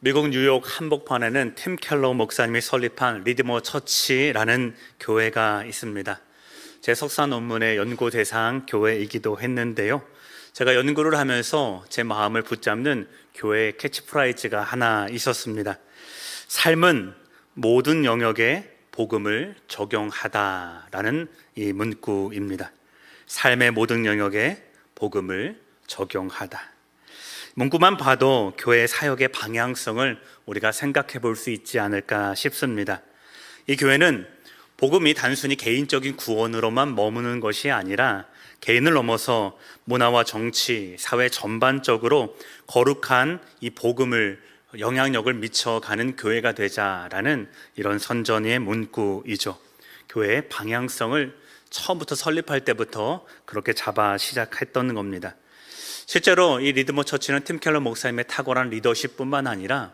미국 뉴욕 한복판에는 팀 켈러 목사님이 설립한 리디머 처치라는 교회가 있습니다. 제 석사 논문의 연구 대상 교회이기도 했는데요. 제가 연구를 하면서 제 마음을 붙잡는 교회의 캐치프라이즈가 하나 있었습니다. 삶은 모든 영역에 복음을 적용하다라는 이 문구입니다. 삶의 모든 영역에 복음을 적용하다. 문구만 봐도 교회 사역의 방향성을 우리가 생각해 볼 수 있지 않을까 싶습니다. 이 교회는 복음이 단순히 개인적인 구원으로만 머무는 것이 아니라 개인을 넘어서 문화와 정치, 사회 전반적으로 거룩한 이 복음을 영향력을 미쳐가는 교회가 되자라는 이런 선전의 문구이죠. 교회의 방향성을 처음부터 설립할 때부터 그렇게 잡아 시작했던 겁니다. 실제로 이 리드머 처치는 팀 켈러 목사님의 탁월한 리더십뿐만 아니라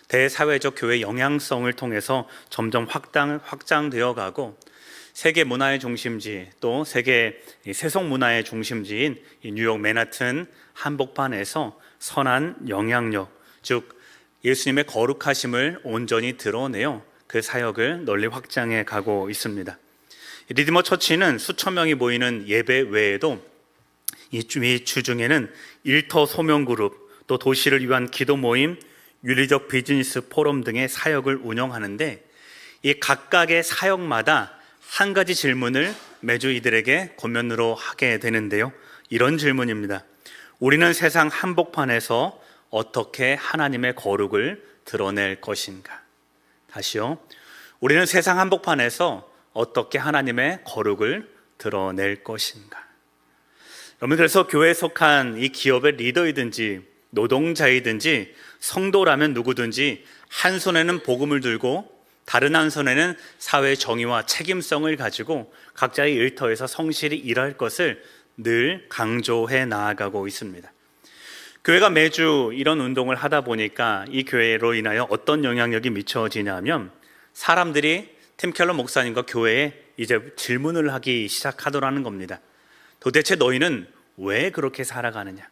대사회적 교회 영향성을 통해서 점점 확장되어 가고 세계 문화의 중심지, 또 세계 세속 문화의 중심지인 이 뉴욕 맨하튼 한복판에서 선한 영향력, 즉 예수님의 거룩하심을 온전히 드러내어 그 사역을 널리 확장해 가고 있습니다. 리드머 처치는 수천 명이 모이는 예배 외에도 이 주중에는 일터 소명그룹, 또 도시를 위한 기도 모임, 윤리적 비즈니스 포럼 등의 사역을 운영하는데 이 각각의 사역마다 한 가지 질문을 매주 이들에게 권면으로 하게 되는데요. 이런 질문입니다. 우리는 세상 한복판에서 어떻게 하나님의 거룩을 드러낼 것인가? 다시요. 우리는 세상 한복판에서 어떻게 하나님의 거룩을 드러낼 것인가? 여러분, 그래서 교회에 속한 이 기업의 리더이든지 노동자이든지 성도라면 누구든지 한 손에는 복음을 들고 다른 한 손에는 사회 정의와 책임성을 가지고 각자의 일터에서 성실히 일할 것을 늘 강조해 나아가고 있습니다. 교회가 매주 이런 운동을 하다 보니까 이 교회로 인하여 어떤 영향력이 미쳐지냐면 사람들이 팀 켈러 목사님과 교회에 이제 질문을 하기 시작하더라는 겁니다. 도대체 너희는 왜 그렇게 살아가느냐?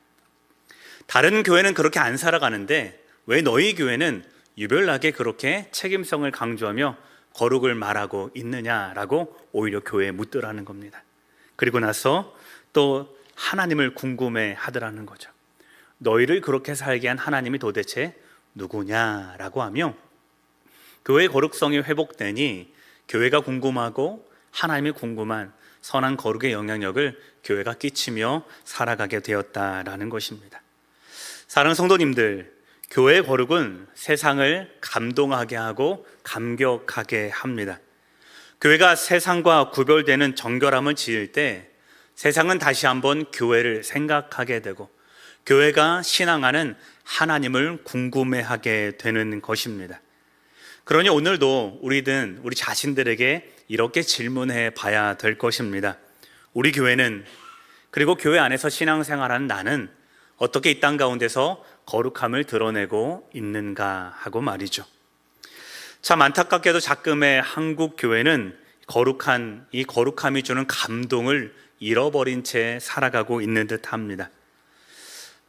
다른 교회는 그렇게 안 살아가는데 왜 너희 교회는 유별나게 그렇게 책임성을 강조하며 거룩을 말하고 있느냐라고 오히려 교회에 묻더라는 겁니다. 그리고 나서 또 하나님을 궁금해 하더라는 거죠. 너희를 그렇게 살게 한 하나님이 도대체 누구냐라고 하며 교회의 거룩성이 회복되니 교회가 궁금하고 하나님이 궁금한 선한 거룩의 영향력을 교회가 끼치며 살아가게 되었다라는 것입니다. 사랑하는 성도님들, 교회의 거룩은 세상을 감동하게 하고 감격하게 합니다. 교회가 세상과 구별되는 정결함을 지을 때 세상은 다시 한번 교회를 생각하게 되고 교회가 신앙하는 하나님을 궁금해하게 되는 것입니다. 그러니 오늘도 우리 자신들에게 이렇게 질문해 봐야 될 것입니다. 우리 교회는, 그리고 교회 안에서 신앙생활하는 나는 어떻게 이 땅 가운데서 거룩함을 드러내고 있는가 하고 말이죠. 참 안타깝게도 자금의 한국 교회는 이 거룩함이 주는 감동을 잃어버린 채 살아가고 있는 듯합니다.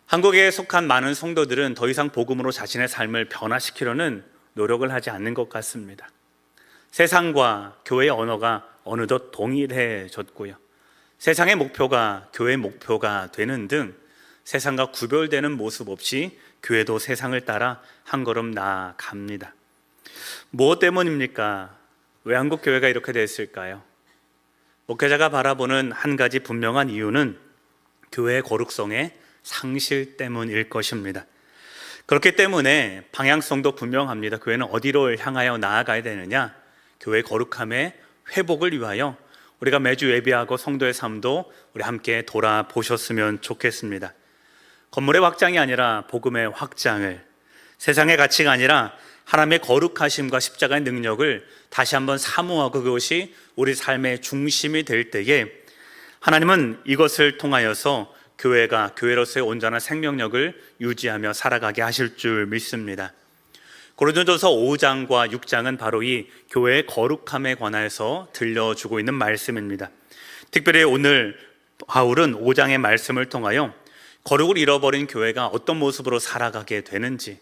한국에 속한 많은 성도들은 더 이상 복음으로 자신의 삶을 변화시키려는 노력을 하지 않는 것 같습니다. 세상과 교회의 언어가 어느덧 동일해졌고요. 세상의 목표가 교회의 목표가 되는 등 세상과 구별되는 모습 없이 교회도 세상을 따라 한 걸음 나아갑니다. 무엇 때문입니까? 왜 한국 교회가 이렇게 됐을까요? 목회자가 바라보는 한 가지 분명한 이유는 교회의 거룩성의 상실 때문일 것입니다. 그렇기 때문에 방향성도 분명합니다. 교회는 어디로 향하여 나아가야 되느냐? 교회의 거룩함의 회복을 위하여 우리가 매주 예배하고 성도의 삶도 우리 함께 돌아보셨으면 좋겠습니다. 건물의 확장이 아니라 복음의 확장을, 세상의 가치가 아니라 하나님의 거룩하심과 십자가의 능력을 다시 한번 사모하고 그것이 우리 삶의 중심이 될 때에 하나님은 이것을 통하여서 교회가 교회로서의 온전한 생명력을 유지하며 살아가게 하실 줄 믿습니다. 고린도전서 5장과 6장은 바로 이 교회의 거룩함에 관하여서 들려주고 있는 말씀입니다. 특별히 오늘 바울은 5장의 말씀을 통하여 거룩을 잃어버린 교회가 어떤 모습으로 살아가게 되는지,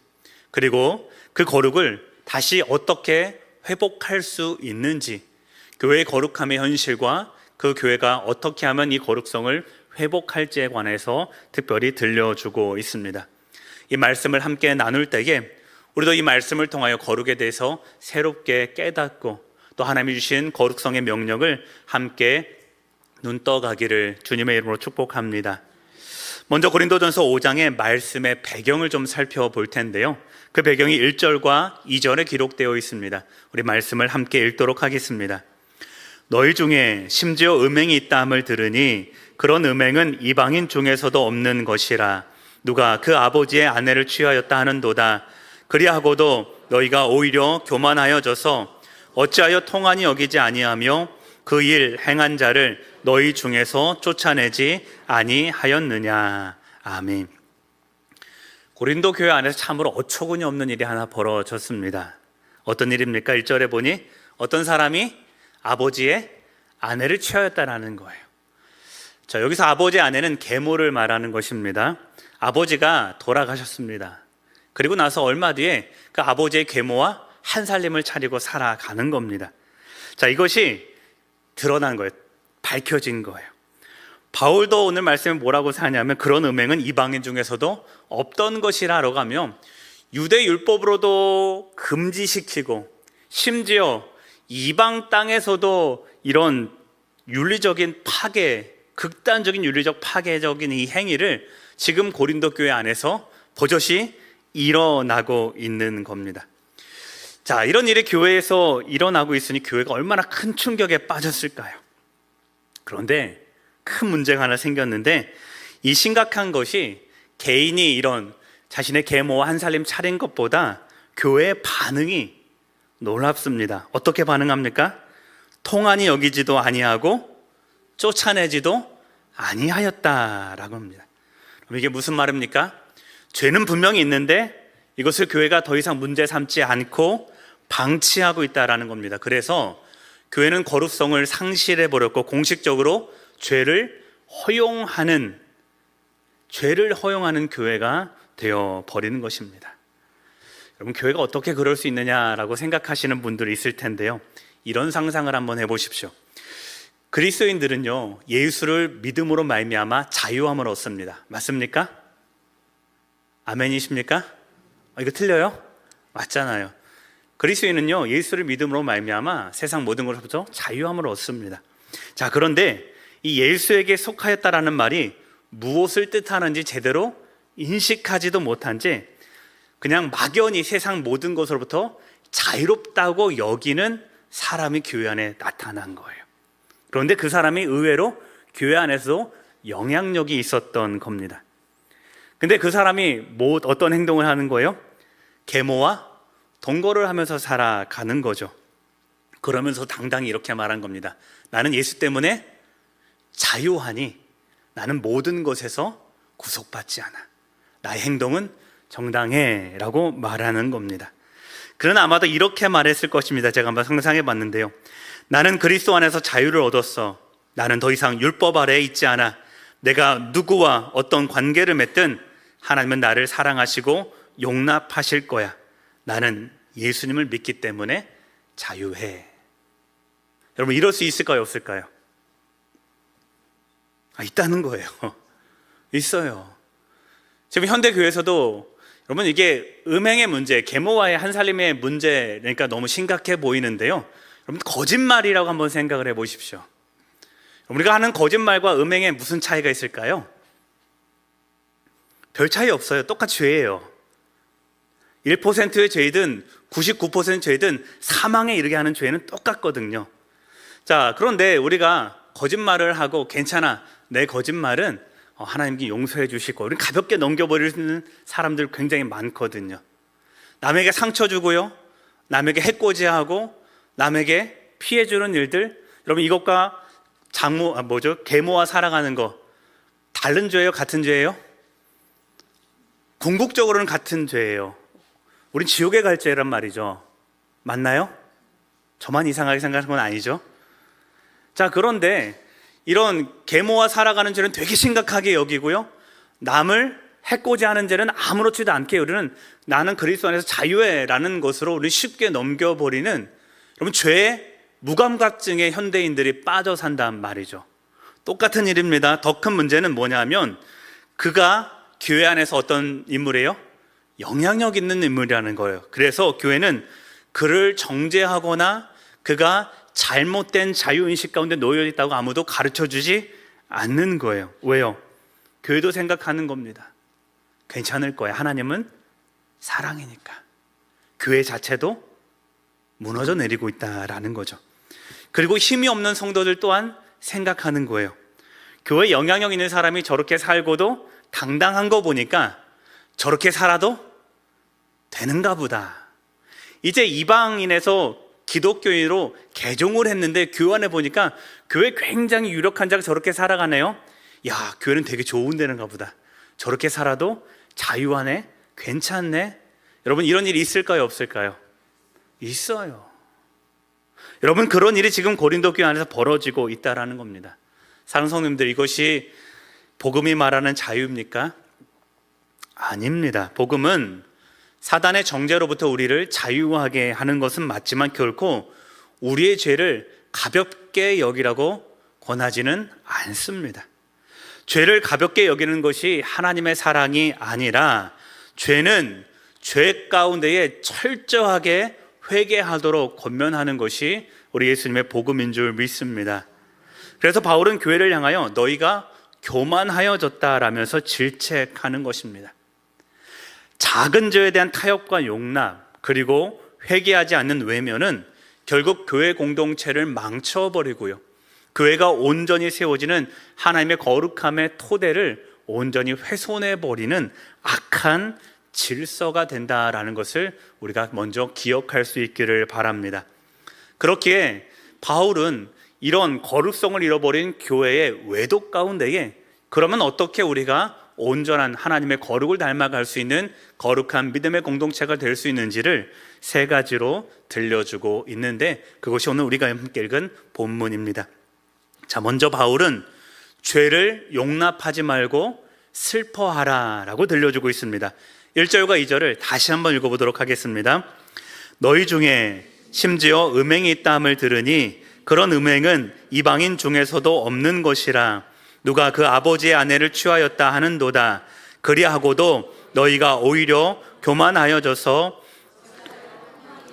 그리고 그 거룩을 다시 어떻게 회복할 수 있는지, 교회의 거룩함의 현실과 그 교회가 어떻게 하면 이 거룩성을 회복할지에 관해서 특별히 들려주고 있습니다. 이 말씀을 함께 나눌 때에 우리도 이 말씀을 통하여 거룩에 대해서 새롭게 깨닫고 또 하나님이 주신 거룩성의 명령을 함께 눈떠가기를 주님의 이름으로 축복합니다. 먼저 고린도전서 5장의 말씀의 배경을 좀 살펴볼 텐데요. 그 배경이 1절과 2절에 기록되어 있습니다. 우리 말씀을 함께 읽도록 하겠습니다. 너희 중에 심지어 음행이 있다함을 들으니 그런 음행은 이방인 중에서도 없는 것이라. 누가 그 아버지의 아내를 취하였다 하는도다. 그리하고도 너희가 오히려 교만하여져서 어찌하여 통한이 여기지 아니하며 그 일 행한 자를 너희 중에서 쫓아내지 아니하였느냐. 아멘. 고린도 교회 안에서 참으로 어처구니 없는 일이 하나 벌어졌습니다. 어떤 일입니까? 1절에 보니 어떤 사람이 아버지의 아내를 취하였다라는 거예요. 자, 여기서 아버지의 아내는 계모를 말하는 것입니다. 아버지가 돌아가셨습니다. 그리고 나서 얼마 뒤에 그 아버지의 계모와 한 살림을 차리고 살아가는 겁니다. 자, 이것이 드러난 거예요. 밝혀진 거예요. 바울도 오늘 말씀에 뭐라고 하냐면 그런 음행은 이방인 중에서도 없던 것이라고 하며 유대 율법으로도 금지시키고 심지어 이방 땅에서도 이런 윤리적인 파괴, 극단적인 윤리적 파괴적인 이 행위를 지금 고린도 교회 안에서 버젓이 일어나고 있는 겁니다. 자, 이런 일이 교회에서 일어나고 있으니 교회가 얼마나 큰 충격에 빠졌을까요? 그런데 큰 문제가 하나 생겼는데 이 심각한 것이 개인이 이런 자신의 계모와 한 살림 차린 것보다 교회의 반응이 놀랍습니다. 어떻게 반응합니까? 통한이 여기지도 아니하고 쫓아내지도 아니하였다라고 합니다. 그럼 이게 무슨 말입니까? 죄는 분명히 있는데 이것을 교회가 더 이상 문제 삼지 않고 방치하고 있다라는 겁니다. 그래서 교회는 거룩성을 상실해 버렸고 공식적으로 죄를 허용하는 교회가 되어 버리는 것입니다. 여러분, 교회가 어떻게 그럴 수 있느냐라고 생각하시는 분들이 있을 텐데요. 이런 상상을 한번 해보십시오. 그리스도인들은요, 예수를 믿음으로 말미암아 자유함을 얻습니다. 맞습니까? 아멘이십니까? 이거 틀려요? 맞잖아요. 그리스도인은요, 예수를 믿음으로 말미암아 세상 모든 것으로부터 자유함을 얻습니다. 자, 그런데 이 예수에게 속하였다라는 말이 무엇을 뜻하는지 제대로 인식하지도 못한 채 그냥 막연히 세상 모든 것으로부터 자유롭다고 여기는 사람이 교회 안에 나타난 거예요. 그런데 그 사람이 의외로 교회 안에서도 영향력이 있었던 겁니다. 근데 그 사람이 어떤 행동을 하는 거예요? 계모와 동거를 하면서 살아가는 거죠. 그러면서 당당히 이렇게 말한 겁니다. 나는 예수 때문에 자유하니 나는 모든 것에서 구속받지 않아. 나의 행동은 정당해 라고 말하는 겁니다. 그러나 아마도 이렇게 말했을 것입니다. 제가 한번 상상해 봤는데요. 나는 그리스도 안에서 자유를 얻었어. 나는 더 이상 율법 아래에 있지 않아. 내가 누구와 어떤 관계를 맺든 하나님은 나를 사랑하시고 용납하실 거야. 나는 예수님을 믿기 때문에 자유해. 여러분, 이럴 수 있을까요? 없을까요? 있다는 거예요. 있어요. 지금 현대교회에서도 여러분, 이게 음행의 문제, 계모와의 한살림의 문제니까 너무 심각해 보이는데요. 여러분, 거짓말이라고 한번 생각을 해보십시오. 우리가 하는 거짓말과 음행에 무슨 차이가 있을까요? 별 차이 없어요. 똑같이 죄예요. 1%의 죄이든 99%의 죄이든 사망에 이르게 하는 죄는 똑같거든요. 자, 그런데 우리가 거짓말을 하고 괜찮아, 내 거짓말은 하나님께 용서해 주실 거예요. 우리 가볍게 넘겨버리는 사람들 굉장히 많거든요. 남에게 상처 주고요, 남에게 해코지하고 남에게 피해 주는 일들, 여러분, 이것과 계모와 살아가는 거 다른 죄예요? 같은 죄예요? 궁극적으로는 같은 죄예요. 우린 지옥에 갈 죄란 말이죠. 맞나요? 저만 이상하게 생각하는 건 아니죠? 자, 그런데 이런 계모와 살아가는 죄는 되게 심각하게 여기고요, 남을 해코지 하는 죄는 아무렇지도 않게 우리는 나는 그리스도 안에서 자유해라는 것으로 우리 쉽게 넘겨버리는, 여러분, 죄의 무감각증에 현대인들이 빠져 산단 말이죠. 똑같은 일입니다. 더 큰 문제는 뭐냐면 그가 교회 안에서 어떤 인물이에요? 영향력 있는 인물이라는 거예요. 그래서 교회는 그를 정죄하거나 그가 잘못된 자유인식 가운데 놓여 있다고 아무도 가르쳐주지 않는 거예요. 왜요? 교회도 생각하는 겁니다. 괜찮을 거야. 하나님은 사랑이니까. 교회 자체도 무너져 내리고 있다라는 거죠. 그리고 힘이 없는 성도들 또한 생각하는 거예요. 교회 영향력 있는 사람이 저렇게 살고도 당당한 거 보니까 저렇게 살아도 되는가 보다. 이제 이방인에서 기독교인으로 개종을 했는데 교회 안에 보니까 교회 굉장히 유력한 자가 저렇게 살아가네요. 야, 교회는 되게 좋은 데는가 보다. 저렇게 살아도 자유하네, 괜찮네. 여러분, 이런 일이 있을까요, 없을까요? 있어요. 여러분, 그런 일이 지금 고린도 교회 안에서 벌어지고 있다라는 겁니다. 사랑하는 성도님들, 이것이 복음이 말하는 자유입니까? 아닙니다. 복음은 사단의 정죄로부터 우리를 자유하게 하는 것은 맞지만 결코 우리의 죄를 가볍게 여기라고 권하지는 않습니다. 죄를 가볍게 여기는 것이 하나님의 사랑이 아니라 죄는 죄 가운데에 철저하게 회개하도록 권면하는 것이 우리 예수님의 복음인 줄 믿습니다. 그래서 바울은 교회를 향하여 너희가 교만하여졌다라면서 질책하는 것입니다. 작은 죄에 대한 타협과 용납, 그리고 회개하지 않는 외면은 결국 교회 공동체를 망쳐버리고요, 교회가 온전히 세워지는 하나님의 거룩함의 토대를 온전히 훼손해버리는 악한 질서가 된다라는 것을 우리가 먼저 기억할 수 있기를 바랍니다. 그렇기에 바울은 이런 거룩성을 잃어버린 교회의 외도 가운데에 그러면 어떻게 우리가 온전한 하나님의 거룩을 닮아갈 수 있는 거룩한 믿음의 공동체가 될 수 있는지를 세 가지로 들려주고 있는데, 그것이 오늘 우리가 함께 읽은 본문입니다. 자, 먼저 바울은 죄를 용납하지 말고 슬퍼하라 라고 들려주고 있습니다. 1절과 2절을 다시 한번 읽어보도록 하겠습니다. 너희 중에 심지어 음행이 있다 함을 들으니 그런 음행은 이방인 중에서도 없는 것이라. 누가 그 아버지의 아내를 취하였다 하는도다. 그리하고도 너희가 오히려 교만하여져서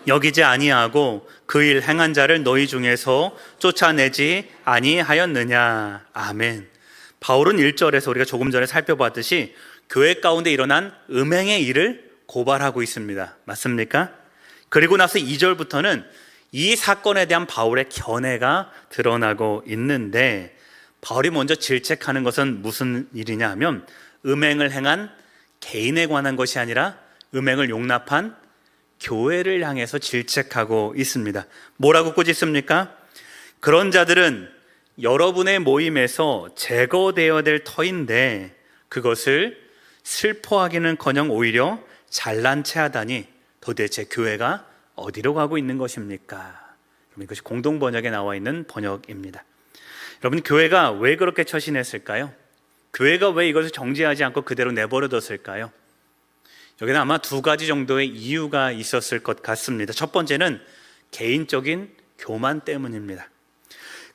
여기지 아니하고 그 일 행한 자를 너희 중에서 쫓아내지 아니하였느냐. 아멘. 바울은 1절에서 우리가 조금 전에 살펴봤듯이 교회 가운데 일어난 음행의 일을 고발하고 있습니다. 맞습니까? 그리고 나서 2절부터는 이 사건에 대한 바울의 견해가 드러나고 있는데, 바울이 먼저 질책하는 것은 무슨 일이냐 하면 음행을 행한 개인에 관한 것이 아니라 음행을 용납한 교회를 향해서 질책하고 있습니다. 뭐라고 꾸짖습니까? 그런 자들은 여러분의 모임에서 제거되어야 될 터인데 그것을 슬퍼하기는커녕 오히려 잘난 체 하다니 도대체 교회가 어디로 가고 있는 것입니까? 이것이 공동번역에 나와 있는 번역입니다. 여러분, 교회가 왜 그렇게 처신했을까요? 교회가 왜 이것을 정지하지 않고 그대로 내버려뒀을까요? 여기는 아마 두 가지 정도의 이유가 있었을 것 같습니다. 첫 번째는 개인적인 교만 때문입니다.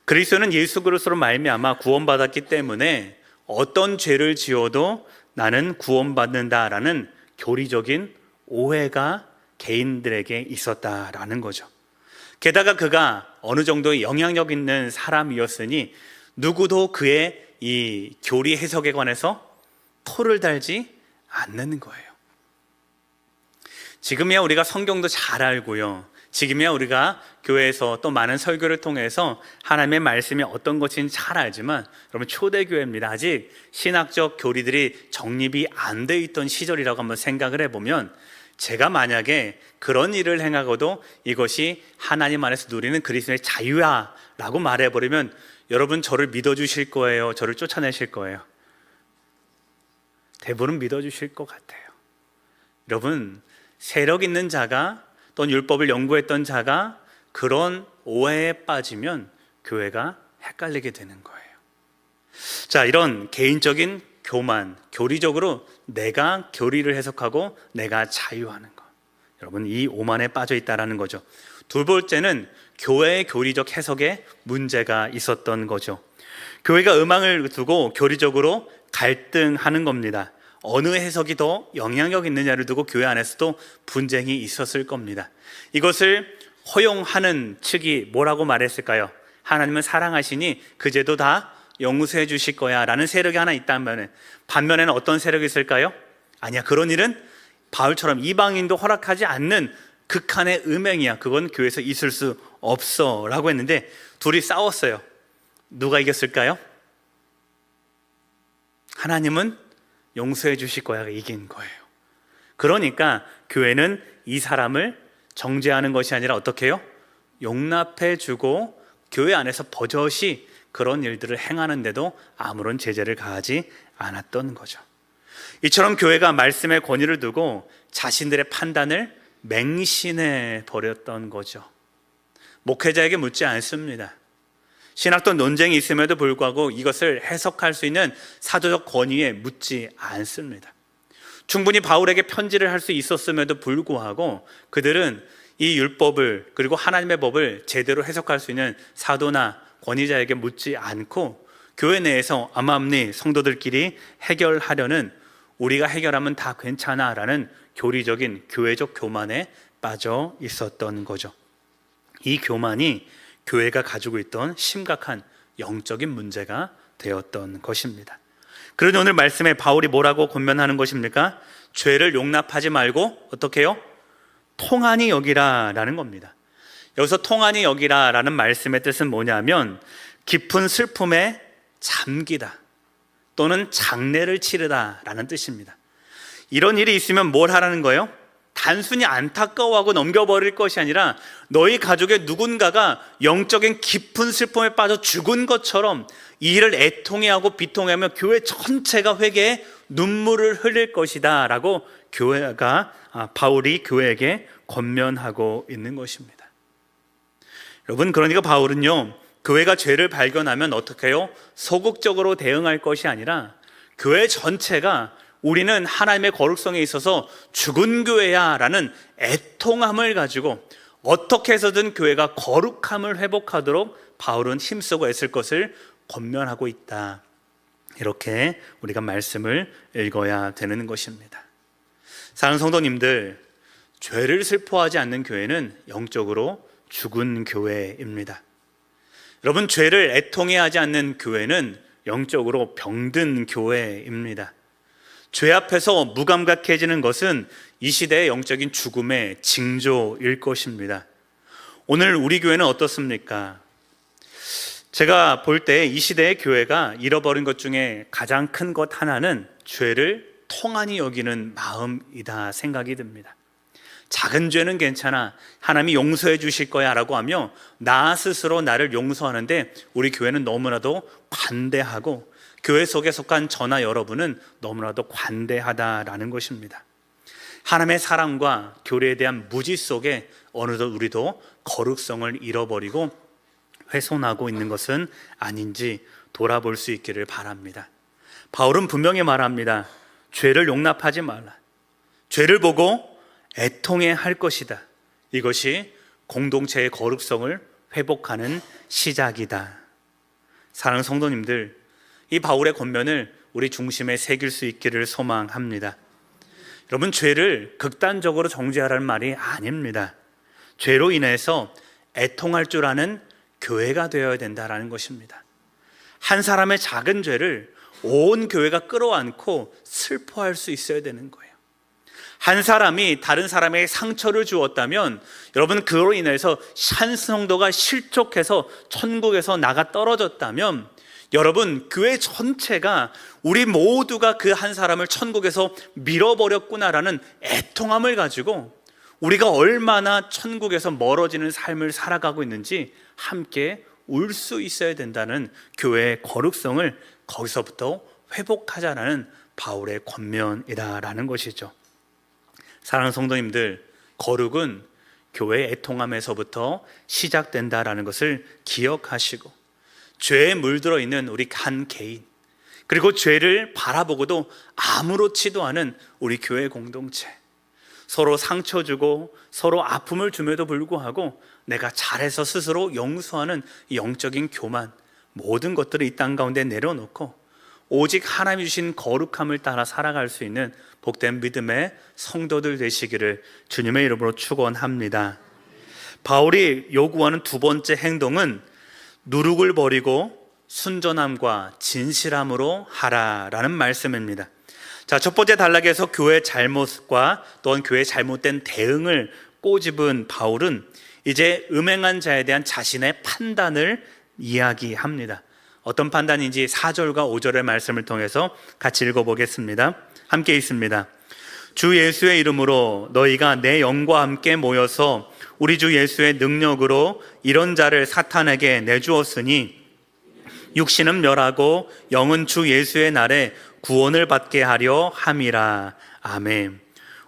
그리스도는 예수 그리스도로 말미암아 구원받았기 때문에 어떤 죄를 지어도 나는 구원받는다라는 교리적인 오해가 개인들에게 있었다라는 거죠. 게다가 그가 어느 정도의 영향력 있는 사람이었으니 누구도 그의 이 교리 해석에 관해서 토를 달지 않는 거예요. 지금이야 우리가 성경도 잘 알고요, 지금이야 우리가 교회에서 또 많은 설교를 통해서 하나님의 말씀이 어떤 것인지 잘 알지만, 여러분, 초대교회입니다. 아직 신학적 교리들이 정립이 안 돼 있던 시절이라고 한번 생각을 해보면, 제가 만약에 그런 일을 행하고도 이것이 하나님 안에서 누리는 그리스도의 자유야라고 말해버리면 여러분 저를 믿어주실 거예요? 저를 쫓아내실 거예요? 대부분 믿어주실 것 같아요. 여러분, 세력 있는 자가 또는 율법을 연구했던 자가 그런 오해에 빠지면 교회가 헷갈리게 되는 거예요. 자, 이런 개인적인 교만, 교리적으로 내가 교리를 해석하고 내가 자유하는 것. 여러분, 이 오만에 빠져 있다라는 거죠. 두 번째는 교회의 교리적 해석에 문제가 있었던 거죠. 교회가 음악을 두고 교리적으로 갈등하는 겁니다. 어느 해석이 더 영향력 있느냐를 두고 교회 안에서도 분쟁이 있었을 겁니다. 이것을 허용하는 측이 뭐라고 말했을까요? 하나님은 사랑하시니 그제도 다 용서해 주실 거야 라는 세력이 하나 있다면, 반면에는 어떤 세력이 있을까요? 아니야, 그런 일은 바울처럼 이방인도 허락하지 않는 극한의 음행이야, 그건 교회에서 있을 수 없어 라고 했는데, 둘이 싸웠어요. 누가 이겼을까요? 하나님은 용서해 주실 거야가 이긴 거예요. 그러니까 교회는 이 사람을 정죄하는 것이 아니라 어떻게 해요? 용납해 주고 교회 안에서 버젓이 그런 일들을 행하는데도 아무런 제재를 가하지 않았던 거죠. 이처럼 교회가 말씀의 권위를 두고 자신들의 판단을 맹신해 버렸던 거죠. 목회자에게 묻지 않습니다. 신학적 논쟁이 있음에도 불구하고 이것을 해석할 수 있는 사도적 권위에 묻지 않습니다. 충분히 바울에게 편지를 할 수 있었음에도 불구하고 그들은 이 율법을, 그리고 하나님의 법을 제대로 해석할 수 있는 사도나 권위자에게 묻지 않고 교회 내에서 암암리 성도들끼리 해결하려는, 우리가 해결하면 다 괜찮아 라는 교리적인 교회적 교만에 빠져 있었던 거죠. 이 교만이 교회가 가지고 있던 심각한 영적인 문제가 되었던 것입니다. 그러니 오늘 말씀에 바울이 뭐라고 권면하는 것입니까? 죄를 용납하지 말고 어떻게 해요? 통한히 여기라 라는 겁니다. 여기서 통한히 여기라 라는 말씀의 뜻은 뭐냐면 깊은 슬픔에 잠기다 또는 장례를 치르다 라는 뜻입니다. 이런 일이 있으면 뭘 하라는 거예요? 단순히 안타까워하고 넘겨버릴 것이 아니라 너희 가족의 누군가가 영적인 깊은 슬픔에 빠져 죽은 것처럼 이 일을 애통해하고 비통해하며 교회 전체가 회개에 눈물을 흘릴 것이다 라고 바울이 교회에게 권면하고 있는 것입니다. 여러분, 그러니까 바울은요, 교회가 죄를 발견하면 어떻게 해요? 소극적으로 대응할 것이 아니라 교회 전체가 우리는 하나님의 거룩성에 있어서 죽은 교회야 라는 애통함을 가지고 어떻게 해서든 교회가 거룩함을 회복하도록 바울은 힘쓰고 애쓸 것을 권면하고 있다. 이렇게 우리가 말씀을 읽어야 되는 것입니다. 사랑하는 성도님들, 죄를 슬퍼하지 않는 교회는 영적으로 죽은 교회입니다. 여러분, 죄를 애통해하지 않는 교회는 영적으로 병든 교회입니다. 죄 앞에서 무감각해지는 것은 이 시대의 영적인 죽음의 징조일 것입니다. 오늘 우리 교회는 어떻습니까? 제가 볼 때 이 시대의 교회가 잃어버린 것 중에 가장 큰 것 하나는 죄를 통한히 여기는 마음이다 생각이 듭니다. 작은 죄는 괜찮아, 하나님이 용서해 주실 거야 라고 하며 나 스스로 나를 용서하는데 우리 교회는 너무나도 관대하고 교회 속에 속한 저나 여러분은 너무나도 관대하다라는 것입니다. 하나님의 사랑과 교리에 대한 무지 속에 어느덧 우리도 거룩성을 잃어버리고 훼손하고 있는 것은 아닌지 돌아볼 수 있기를 바랍니다. 바울은 분명히 말합니다. 죄를 용납하지 말라. 죄를 보고 애통해 할 것이다. 이것이 공동체의 거룩성을 회복하는 시작이다. 사랑하는 성도님들, 이 바울의 권면을 우리 중심에 새길 수 있기를 소망합니다. 여러분, 죄를 극단적으로 정죄하라는 말이 아닙니다. 죄로 인해서 애통할 줄 아는 교회가 되어야 된다는 것입니다. 한 사람의 작은 죄를 온 교회가 끌어안고 슬퍼할 수 있어야 되는 거예요. 한 사람이 다른 사람에게 상처를 주었다면 여러분, 그로 인해서 한 성도가 실족해서 천국에서 나가 떨어졌다면 여러분, 교회 전체가 우리 모두가 그 한 사람을 천국에서 밀어버렸구나라는 애통함을 가지고 우리가 얼마나 천국에서 멀어지는 삶을 살아가고 있는지 함께 울 수 있어야 된다는 교회의 거룩성을 거기서부터 회복하자라는 바울의 권면이다라는 것이죠. 사랑하는 성도님들, 거룩은 교회의 애통함에서부터 시작된다라는 것을 기억하시고 죄에 물들어 있는 우리 한 개인, 그리고 죄를 바라보고도 아무렇지도 않은 우리 교회 공동체, 서로 상처 주고 서로 아픔을 줌에도 불구하고 내가 잘해서 스스로 용서하는 영적인 교만, 모든 것들을 이 땅 가운데 내려놓고 오직 하나님이 주신 거룩함을 따라 살아갈 수 있는 복된 믿음의 성도들 되시기를 주님의 이름으로 축원합니다. 바울이 요구하는 두 번째 행동은 누룩을 버리고 순전함과 진실함으로 하라라는 말씀입니다. 자, 첫 번째 단락에서 교회의 잘못과 또한 교회의 잘못된 대응을 꼬집은 바울은 이제 음행한 자에 대한 자신의 판단을 이야기합니다. 어떤 판단인지 4절과 5절의 말씀을 통해서 같이 읽어보겠습니다. 함께 읽습니다. 주 예수의 이름으로 너희가 내 영과 함께 모여서 우리 주 예수의 능력으로 이런 자를 사탄에게 내주었으니 육신은 멸하고 영은 주 예수의 날에 구원을 받게 하려 함이라. 아멘.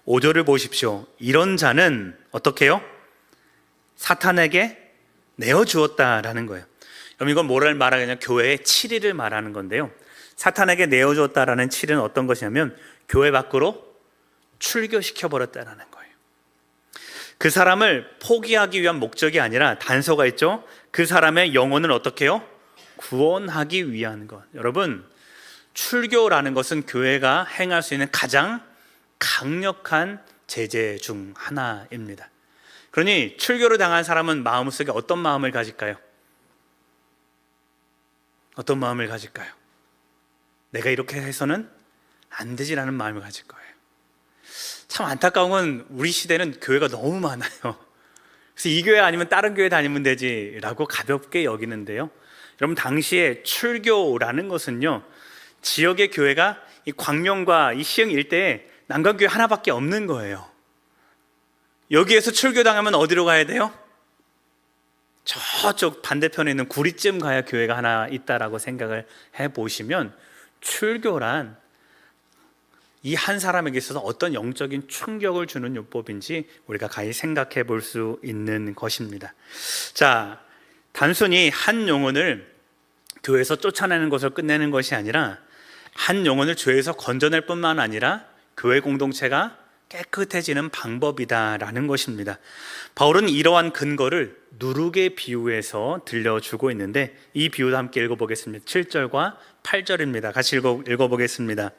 5절을 보십시오. 이런 자는 어떻게 해요? 사탄에게 내어주었다라는 거예요. 그럼 이건 뭐를 말하느냐? 교회의 7일을 말하는 건데요. 사탄에게 내어주었다라는 7일은 어떤 것이냐면 교회 밖으로 출교시켜버렸다라는 거예요. 그 사람을 포기하기 위한 목적이 아니라 단서가 있죠. 그 사람의 영혼을 어떻게 해요? 구원하기 위한 것. 여러분, 출교라는 것은 교회가 행할 수 있는 가장 강력한 제재 중 하나입니다. 그러니 출교를 당한 사람은 마음속에 어떤 마음을 가질까요? 어떤 마음을 가질까요? 내가 이렇게 해서는 안 되지라는 마음을 가질 거예요. 참 안타까운 건 우리 시대는 교회가 너무 많아요. 그래서 이 교회 아니면 다른 교회 다니면 되지라고 가볍게 여기는데요. 여러분, 당시에 출교라는 것은요, 지역의 교회가 이 광명과 이 시흥 일대에 난강교회 하나밖에 없는 거예요. 여기에서 출교당하면 어디로 가야 돼요? 저쪽 반대편에 있는 구리쯤 가야 교회가 하나 있다라고 생각을 해보시면 출교란 이 한 사람에게 있어서 어떤 영적인 충격을 주는 요법인지 우리가 가히 생각해 볼 수 있는 것입니다. 자, 단순히 한 영혼을 교회에서 쫓아내는 것을 끝내는 것이 아니라 한 영혼을 죄에서 건져낼 뿐만 아니라 교회 공동체가 깨끗해지는 방법이다라는 것입니다. 바울은 이러한 근거를 누룩의 비유에서 들려주고 있는데 이 비유도 함께 읽어보겠습니다. 7절과 8절입니다. 같이 읽어보겠습니다.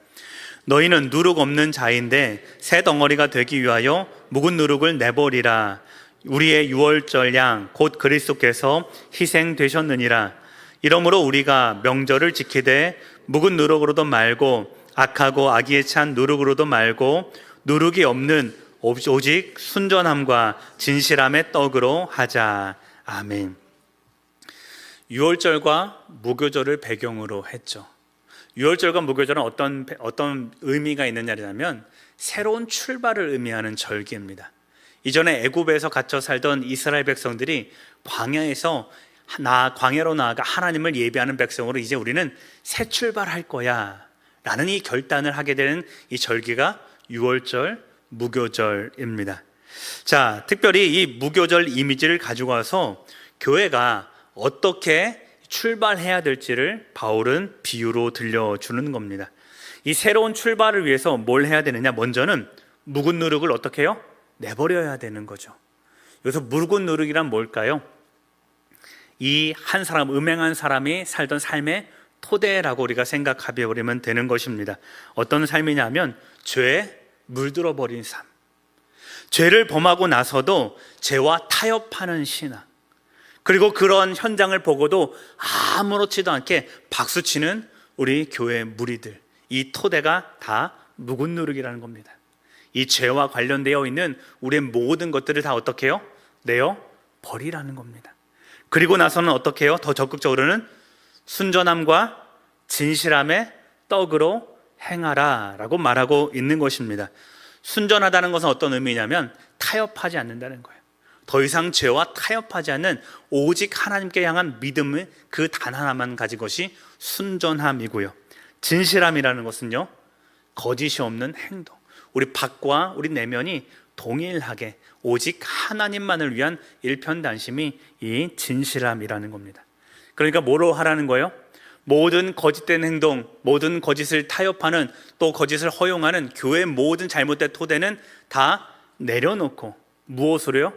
너희는 누룩 없는 자인데 새 덩어리가 되기 위하여 묵은 누룩을 내버리라. 우리의 유월절 양 곧 그리스도께서 희생되셨느니라. 이러므로 우리가 명절을 지키되 묵은 누룩으로도 말고 악하고 악의에 찬 누룩으로도 말고 누룩이 없는 오직 순전함과 진실함의 떡으로 하자. 아멘. 유월절과 무교절을 배경으로 했죠. 유월절과 무교절은 어떤 의미가 있느냐면 새로운 출발을 의미하는 절기입니다. 이전에 애굽에서 갇혀 살던 이스라엘 백성들이 광야에서 광야로 나아가 하나님을 예배하는 백성으로 이제 우리는 새 출발할 거야 라는 이 결단을 하게 되는 이 절기가 유월절, 무교절입니다. 자, 특별히 이 무교절 이미지를 가지고 와서 교회가 어떻게 출발해야 될지를 바울은 비유로 들려주는 겁니다. 이 새로운 출발을 위해서 뭘 해야 되느냐? 먼저는 묵은 누룩을 어떻게 해요? 내버려야 되는 거죠. 여기서 묵은 누룩이란 뭘까요? 이 한 사람, 음행한 사람이 살던 삶의 토대라고 우리가 생각해 버리면 되는 것입니다. 어떤 삶이냐면 죄에 물들어 버린 삶, 죄를 범하고 나서도 죄와 타협하는 신앙, 그리고 그런 현장을 보고도 아무렇지도 않게 박수치는 우리 교회 무리들, 이 토대가 다 묵은 누룩이라는 겁니다. 이 죄와 관련되어 있는 우리의 모든 것들을 다 어떻게 해요? 내어 버리라는 겁니다. 그리고 나서는 어떻게 해요? 더 적극적으로는 순전함과 진실함의 떡으로 행하라 라고 말하고 있는 것입니다. 순전하다는 것은 어떤 의미냐면 타협하지 않는다는 거예요. 더 이상 죄와 타협하지 않는 오직 하나님께 향한 믿음의 그 단 하나만 가진 것이 순전함이고요. 진실함이라는 것은요, 거짓이 없는 행동, 우리 밖과 우리 내면이 동일하게 오직 하나님만을 위한 일편단심이 이 진실함이라는 겁니다. 그러니까 뭐로 하라는 거예요? 모든 거짓된 행동, 모든 거짓을 타협하는, 또 거짓을 허용하는 교회의 모든 잘못된 토대는 다 내려놓고 무엇으로요?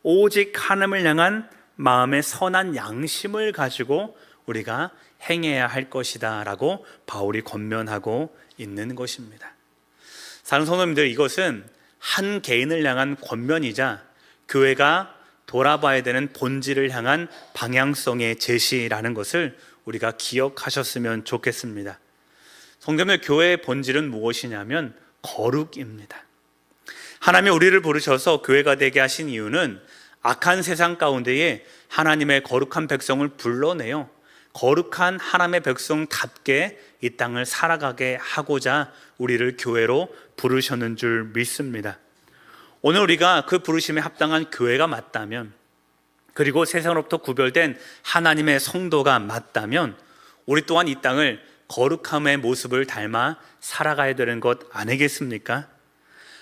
오직 하나님을 향한 마음의 선한 양심을 가지고 우리가 행해야 할 것이다 라고 바울이 권면하고 있는 것입니다. 사랑하는 성도님들, 이것은 한 개인을 향한 권면이자 교회가 돌아봐야 되는 본질을 향한 방향성의 제시라는 것을 우리가 기억하셨으면 좋겠습니다. 성도님들, 교회의 본질은 무엇이냐면 거룩입니다. 하나님이 우리를 부르셔서 교회가 되게 하신 이유는 악한 세상 가운데에 하나님의 거룩한 백성을 불러내어 거룩한 하나님의 백성답게 이 땅을 살아가게 하고자 우리를 교회로 부르셨는 줄 믿습니다. 오늘 우리가 그 부르심에 합당한 교회가 맞다면, 그리고 세상으로부터 구별된 하나님의 성도가 맞다면, 우리 또한 이 땅을 거룩함의 모습을 닮아 살아가야 되는 것 아니겠습니까?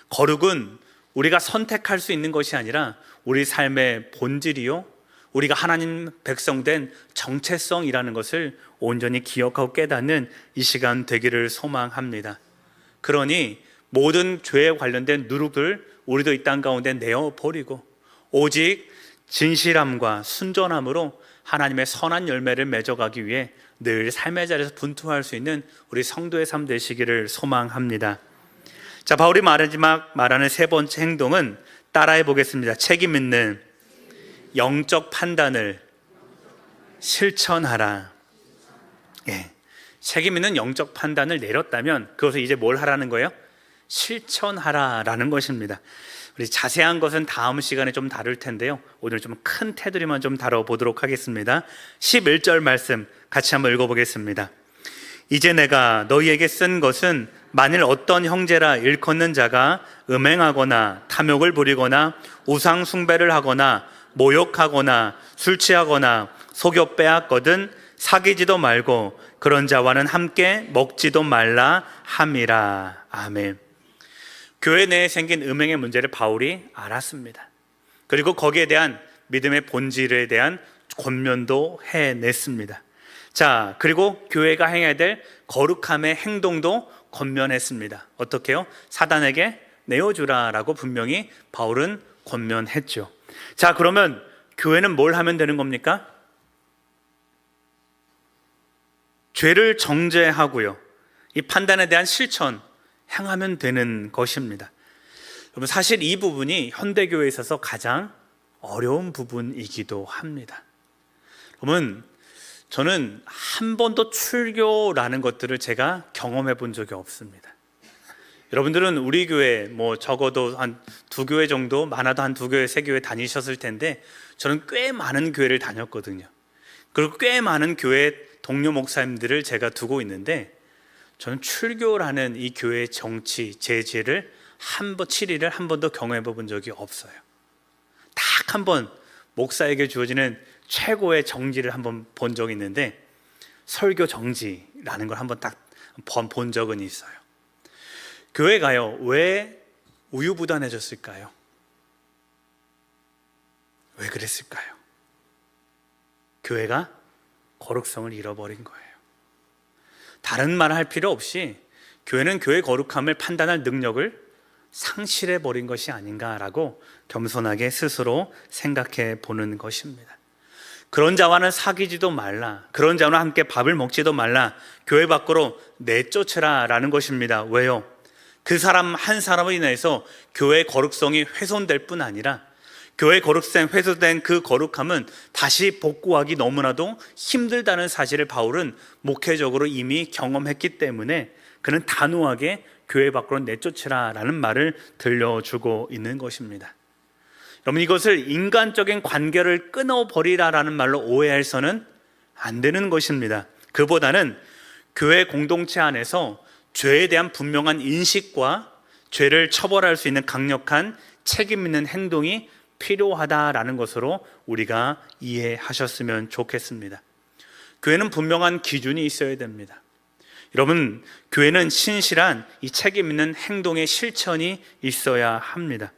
거룩은 우리가 선택할 수 있는 것이 아니라 우리 삶의 본질이요, 우리가 하나님 백성된 정체성이라는 것을 온전히 기억하고 깨닫는 이 시간 되기를 소망합니다. 그러니 모든 죄에 관련된 누룩을 우리도 이 땅 가운데 내어버리고 오직 진실함과 순전함으로 하나님의 선한 열매를 맺어가기 위해 늘 삶의 자리에서 분투할 수 있는 우리 성도의 삶 되시기를 소망합니다. 자, 바울이 마지막 말하는 세 번째 행동은 따라해 보겠습니다. 책임 있는 영적 판단을 실천하라. 예, 책임 있는 영적 판단을 내렸다면 그것을 이제 뭘 하라는 거예요? 실천하라라는 것입니다. 우리 자세한 것은 다음 시간에 좀 다룰 텐데요, 오늘 좀 큰 테두리만 좀 다뤄보도록 하겠습니다. 11절 말씀 같이 한번 읽어보겠습니다. 이제 내가 너희에게 쓴 것은 만일 어떤 형제라 일컫는 자가 음행하거나 탐욕을 부리거나 우상 숭배를 하거나 모욕하거나 술 취하거나 속여 빼앗거든 사귀지도 말고 그런 자와는 함께 먹지도 말라 함이라. 아멘. 교회 내에 생긴 음행의 문제를 바울이 알았습니다. 그리고 거기에 대한 믿음의 본질에 대한 권면도 해냈습니다. 자, 그리고 교회가 행해야 될 거룩함의 행동도 권면했습니다. 어떻게요? 사단에게 내어주라라고 분명히 바울은 권면했죠. 자, 그러면 교회는 뭘 하면 되는 겁니까? 죄를 정죄하고요, 이 판단에 대한 실천 행하면 되는 것입니다. 여러분, 사실 이 부분이 현대교회에 있어서 가장 어려운 부분이기도 합니다. 여러분, 저는 한 번도 출교라는 것들을 제가 경험해 본 적이 없습니다. 여러분들은 우리 교회 적어도 한 두 교회 정도, 많아도 한 두 교회, 세 교회 다니셨을 텐데 저는 꽤 많은 교회를 다녔거든요. 그리고 꽤 많은 교회 동료 목사님들을 제가 두고 있는데 저는 출교라는 이 교회의 정치, 제재를 치리를 한 번도 경험해 본 적이 없어요. 딱 한 번 목사에게 주어지는 최고의 정지를 한번 본 적이 있는데, 설교 정지라는 걸 한번 딱 본 적은 있어요. 교회가요, 왜 우유부단해졌을까요? 왜 그랬을까요? 교회가 거룩성을 잃어버린 거예요. 다른 말 할 필요 없이 교회는 교회의 거룩함을 판단할 능력을 상실해버린 것이 아닌가라고 겸손하게 스스로 생각해 보는 것입니다. 그런 자와는 사귀지도 말라, 그런 자와 함께 밥을 먹지도 말라, 교회 밖으로 내쫓으라 라는 것입니다. 왜요? 그 사람 한 사람으로 인해서 교회의 거룩성이 훼손될 뿐 아니라 교회의 거룩성 훼손된 그 거룩함은 다시 복구하기 너무나도 힘들다는 사실을 바울은 목회적으로 이미 경험했기 때문에 그는 단호하게 교회 밖으로 내쫓으라 라는 말을 들려주고 있는 것입니다. 여러분, 이것을 인간적인 관계를 끊어버리라라는 말로 오해해서는 안 되는 것입니다. 그보다는 교회 공동체 안에서 죄에 대한 분명한 인식과 죄를 처벌할 수 있는 강력한 책임 있는 행동이 필요하다라는 것으로 우리가 이해하셨으면 좋겠습니다. 교회는 분명한 기준이 있어야 됩니다. 여러분, 교회는 신실한 이 책임 있는 행동의 실천이 있어야 합니다.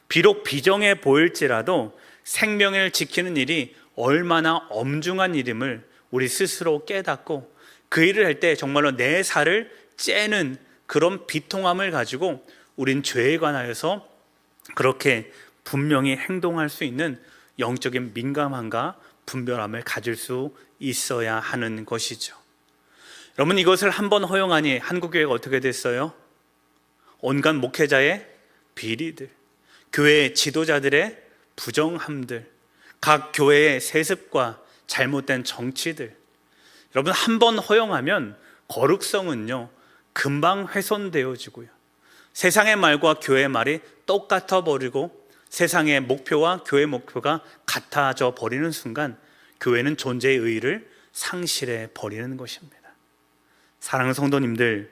비록 비정해 보일지라도 생명을 지키는 일이 얼마나 엄중한 일임을 우리 스스로 깨닫고 그 일을 할 때 정말로 내 살을 째는 그런 비통함을 가지고 우린 죄에 관하여서 그렇게 분명히 행동할 수 있는 영적인 민감함과 분별함을 가질 수 있어야 하는 것이죠. 여러분, 이것을 한번 허용하니 한국교회가 어떻게 됐어요? 온갖 목회자의 비리들, 교회 지도자들의 부정함들, 각 교회의 세습과 잘못된 정치들, 여러분, 한번 허용하면 거룩성은요 금방 훼손되어지고요, 세상의 말과 교회의 말이 똑같아 버리고 세상의 목표와 교회의 목표가 같아져 버리는 순간 교회는 존재의 의의를 상실해 버리는 것입니다. 사랑하는 성도님들,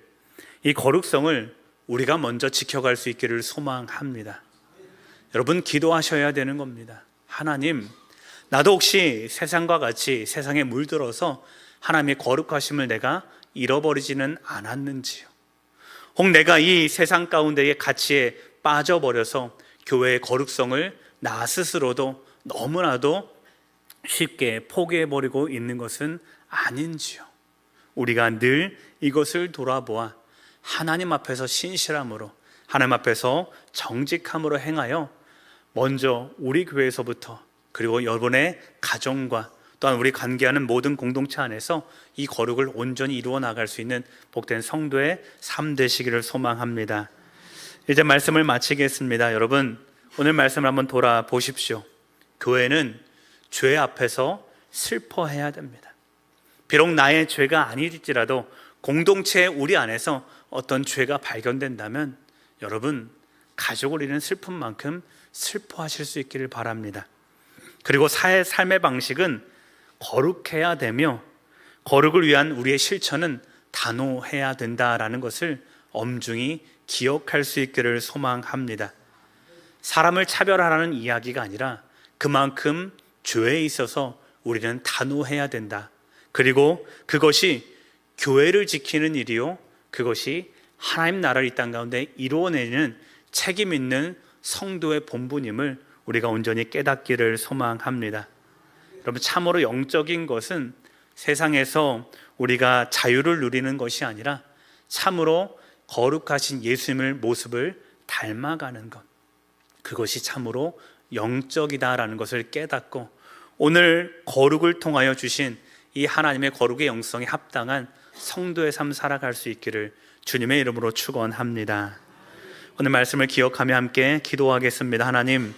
이 거룩성을 우리가 먼저 지켜갈 수 있기를 소망합니다. 여러분, 기도하셔야 되는 겁니다. 하나님, 나도 혹시 세상과 같이 세상에 물들어서 하나님의 거룩하심을 내가 잃어버리지는 않았는지요? 혹 내가 이 세상 가운데의 가치에 빠져버려서 교회의 거룩성을 나 스스로도 너무나도 쉽게 포기해버리고 있는 것은 아닌지요? 우리가 늘 이것을 돌아보아 하나님 앞에서 신실함으로, 하나님 앞에서 정직함으로 행하여 먼저 우리 교회에서부터, 그리고 여러분의 가정과 또한 우리 관계하는 모든 공동체 안에서 이 거룩을 온전히 이루어 나갈 수 있는 복된 성도의 삶 되시기를 소망합니다. 이제 말씀을 마치겠습니다. 여러분, 오늘 말씀을 한번 돌아보십시오. 교회는 죄 앞에서 슬퍼해야 됩니다. 비록 나의 죄가 아닐지라도 공동체 우리 안에서 어떤 죄가 발견된다면 여러분, 가족을 잃은 슬픔만큼 슬퍼하실 수 있기를 바랍니다. 그리고 삶의 방식은 거룩해야 되며 거룩을 위한 우리의 실천은 단호해야 된다라는 것을 엄중히 기억할 수 있기를 소망합니다. 사람을 차별하라는 이야기가 아니라 그만큼 죄에 있어서 우리는 단호해야 된다. 그리고 그것이 교회를 지키는 일이요, 그것이 하나님 나라를 이 땅 가운데 이루어내는 책임 있는 성도의 본분임을 우리가 온전히 깨닫기를 소망합니다. 여러분, 참으로 영적인 것은 세상에서 우리가 자유를 누리는 것이 아니라 참으로 거룩하신 예수님의 모습을 닮아가는 것, 그것이 참으로 영적이다라는 것을 깨닫고 오늘 거룩을 통하여 주신 이 하나님의 거룩의 영성에 합당한 성도의 삶 살아갈 수 있기를 주님의 이름으로 축원합니다. 오늘 말씀을 기억하며 함께 기도하겠습니다. 하나님,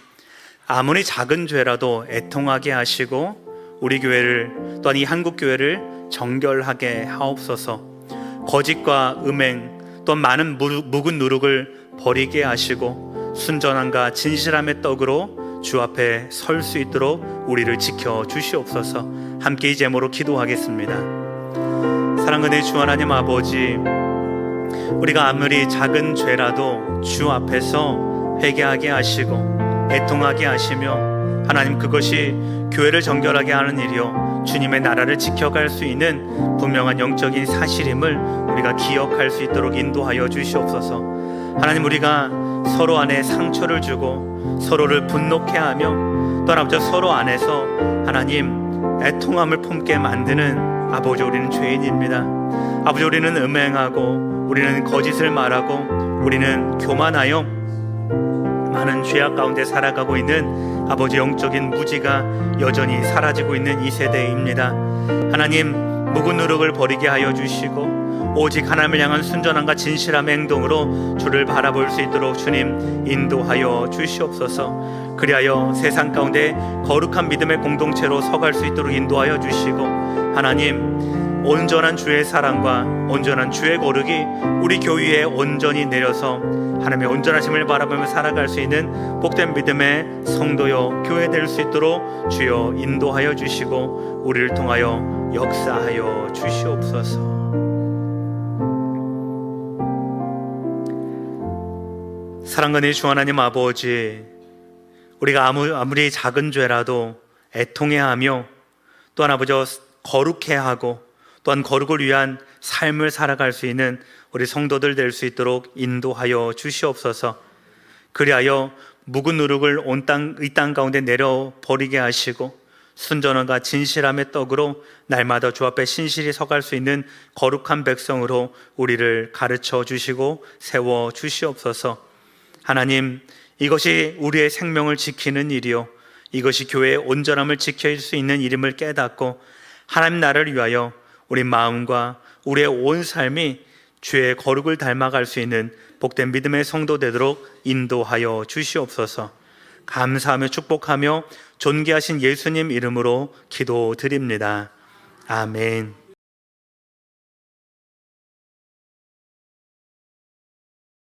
아무리 작은 죄라도 애통하게 하시고 우리 교회를, 또한 이 한국 교회를 정결하게 하옵소서. 거짓과 음행, 또 많은 묵은 누룩을 버리게 하시고 순전함과 진실함의 떡으로 주 앞에 설 수 있도록 우리를 지켜 주시옵소서. 함께 이 제목으로 기도하겠습니다. 사랑하는 주 하나님 아버지, 우리가 아무리 작은 죄라도 주 앞에서 회개하게 하시고 애통하게 하시며 하나님, 그것이 교회를 정결하게 하는 일이요 주님의 나라를 지켜갈 수 있는 분명한 영적인 사실임을 우리가 기억할 수 있도록 인도하여 주시옵소서. 하나님, 우리가 서로 안에 상처를 주고 서로를 분노케 하며 또한 아버지 서로 안에서 하나님 애통함을 품게 만드는 아버지, 우리는 죄인입니다. 아버지, 우리는 음행하고 우리는 거짓을 말하고 우리는 교만하여 많은 죄악 가운데 살아가고 있는 아버지, 영적인 무지가 여전히 사라지고 있는 이 세대입니다. 하나님, 묵은 누룩을 버리게 하여 주시고 오직 하나님을 향한 순전함과 진실함의 행동으로 주를 바라볼 수 있도록 주님 인도하여 주시옵소서. 그리하여 세상 가운데 거룩한 믿음의 공동체로 서갈 수 있도록 인도하여 주시고 하나님, 온전한 주의 사랑과 온전한 주의 거룩이 우리 교회에 온전히 내려서 하나님의 온전하심을 바라보며 살아갈 수 있는 복된 믿음의 성도요 교회 될 수 있도록 주여 인도하여 주시고 우리를 통하여 역사하여 주시옵소서. 사랑하는 주 하나님 아버지, 우리가 아무리 작은 죄라도 애통해하며 또한 아버지 거룩해하고 또한 거룩을 위한 삶을 살아갈 수 있는 우리 성도들 될 수 있도록 인도하여 주시옵소서. 그리하여 묵은 누룩을 이 땅 가운데 내려버리게 하시고 순전함과 진실함의 떡으로 날마다 주 앞에 신실히 서갈 수 있는 거룩한 백성으로 우리를 가르쳐 주시고 세워 주시옵소서. 하나님, 이것이 우리의 생명을 지키는 일이요, 이것이 교회의 온전함을 지킬 수 있는 일임을 깨닫고 하나님 나라를 위하여 우리 마음과 우리의 온 삶이 주의 거룩을 닮아갈 수 있는 복된 믿음의 성도 되도록 인도하여 주시옵소서. 감사하며 축복하며 존귀하신 예수님 이름으로 기도드립니다. 아멘.